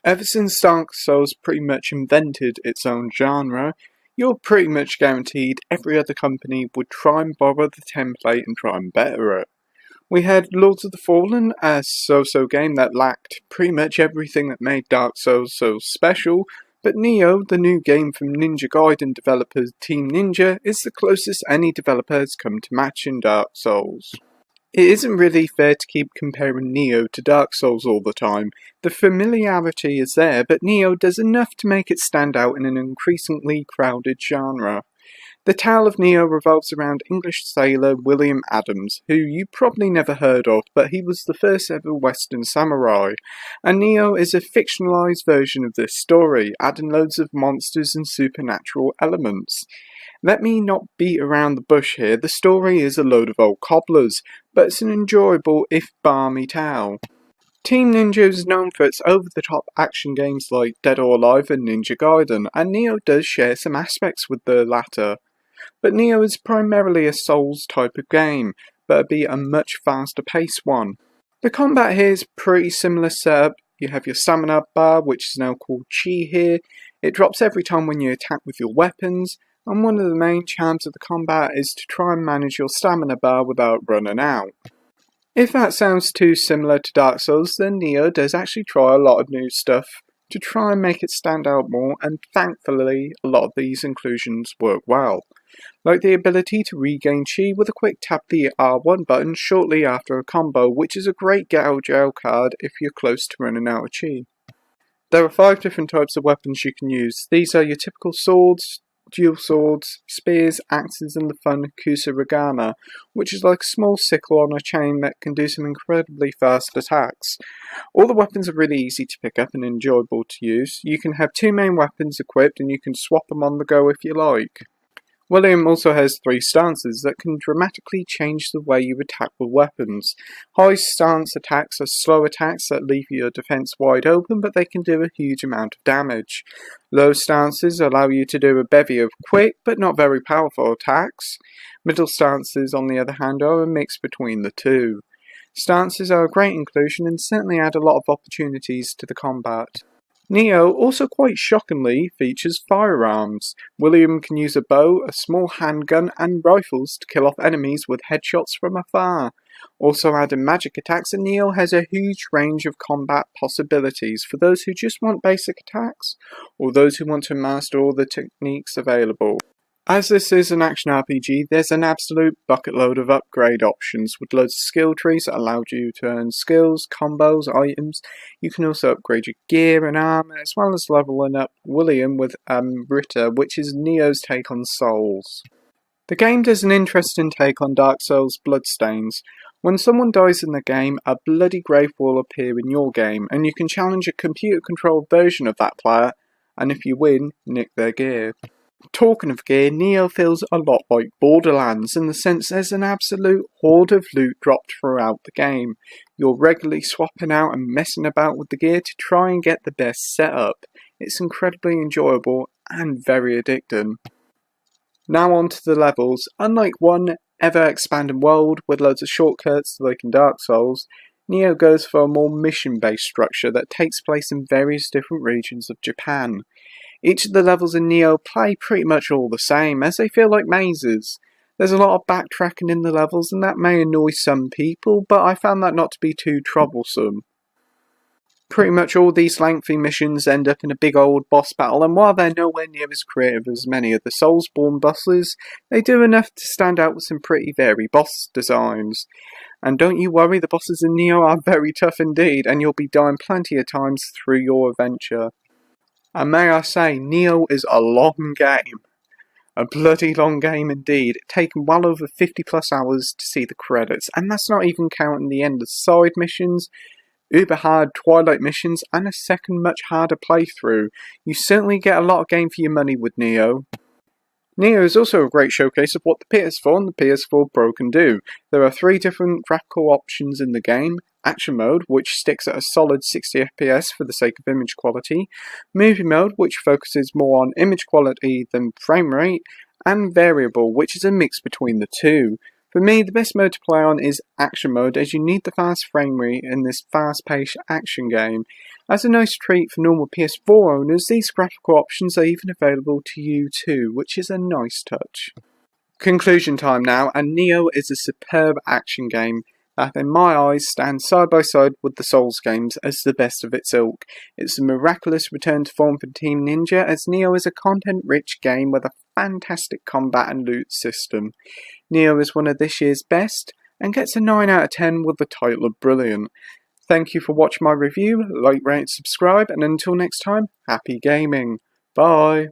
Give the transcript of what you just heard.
Ever since Dark Souls pretty much invented its own genre, you're pretty much guaranteed every other company would try and borrow the template and try and better it. We had Lords of the Fallen, a so-so game that lacked pretty much everything that made Dark Souls so special, but Nioh, the new game from Ninja Gaiden developers Team Ninja, is the closest any developer has come to matching Dark Souls. It isn't really fair to keep comparing Nioh to Dark Souls all the time. The familiarity is there, but Nioh does enough to make it stand out in an increasingly crowded genre. The tale of Nioh revolves around English sailor William Adams, who you probably never heard of, but he was the first ever Western samurai. And Nioh is a fictionalized version of this story, adding loads of monsters and supernatural elements. Let me not beat around the bush here, the story is a load of old cobblers, but it's an enjoyable if balmy tale. Team Ninja is known for its over-the-top action games like Dead or Alive and Ninja Gaiden, and Nioh does share some aspects with the latter. But Nioh is primarily a Souls type of game, but it'd be a much faster paced one. The combat here is pretty similar setup. You have your stamina bar, which is now called Chi here. It drops every time when you attack with your weapons, and one of the main charms of the combat is to try and manage your stamina bar without running out. If that sounds too similar to Dark Souls, then Nioh does actually try a lot of new stuff to try and make it stand out more, and thankfully a lot of these inclusions work well. Like the ability to regain chi with a quick tap the R1 button shortly after a combo, which is a great get out of jail card if you're close to running out of chi. There are 5 different types of weapons you can use. These are your typical swords, dual swords, spears, axes, and the fun kusarigama, which is like a small sickle on a chain that can do some incredibly fast attacks. All the weapons are really easy to pick up and enjoyable to use. You can have 2 main weapons equipped and you can swap them on the go if you like. William also has 3 stances that can dramatically change the way you attack with weapons. High stance attacks are slow attacks that leave your defense wide open, but they can do a huge amount of damage. Low stances allow you to do a bevy of quick but not very powerful attacks. Middle stances, on the other hand, are a mix between the two. Stances are a great inclusion and certainly add a lot of opportunities to the combat. Nioh also quite shockingly features firearms. William can use a bow, a small handgun and rifles to kill off enemies with headshots from afar. Also adding magic attacks, and Nioh has a huge range of combat possibilities for those who just want basic attacks, or those who want to master all the techniques available. As this is an action RPG, there's an absolute bucket load of upgrade options with loads of skill trees that allow you to earn skills, combos, items. You can also upgrade your gear and armor, as well as leveling up William with Amrita, which is Nioh's take on Souls. The game does an interesting take on Dark Souls' bloodstains. When someone dies in the game, a bloody grave will appear in your game, and you can challenge a computer-controlled version of that player, and if you win, nick their gear. Talking of gear, Nioh feels a lot like Borderlands in the sense there's an absolute horde of loot dropped throughout the game. You're regularly swapping out and messing about with the gear to try and get the best setup. It's incredibly enjoyable and very addicting. Now on to the levels. Unlike one ever-expanding world with loads of shortcuts like in Dark Souls, Nioh goes for a more mission-based structure that takes place in various different regions of Japan. Each of the levels in Nioh play pretty much all the same, as they feel like mazes. There's a lot of backtracking in the levels, and that may annoy some people, but I found that not to be too troublesome. Pretty much all these lengthy missions end up in a big old boss battle, and while they're nowhere near as creative as many of the Soulsborne bosses, they do enough to stand out with some pretty varied boss designs. And don't you worry, the bosses in Nioh are very tough indeed, and you'll be dying plenty of times through your adventure. And may I say, Nioh is a long game. A bloody long game indeed, taking well over 50 plus hours to see the credits, and that's not even counting the end of side missions, uber hard Twilight missions, and a second much harder playthrough. You certainly get a lot of game for your money with Nioh. Nioh is also a great showcase of what the PS4 and the PS4 Pro can do. There are 3 different graphical options in the game. Action mode, which sticks at a solid 60 FPS for the sake of image quality, movie mode, which focuses more on image quality than frame rate, and variable, which is a mix between the two. For me, the best mode to play on is Action Mode, as you need the fast frame rate in this fast-paced action game. As a nice treat for normal PS4 owners, these graphical options are even available to you too, which is a nice touch. Conclusion time now, and Nioh is a superb action game that in my eyes stands side by side with the Souls games as the best of its ilk. It's a miraculous return to form for Team Ninja, as Nioh is a content-rich game with a fantastic combat and loot system. Nioh is one of this year's best, and gets a 9 out of 10 with the title of brilliant. Thank you for watching my review, like, rate, subscribe, and until next time, happy gaming. Bye!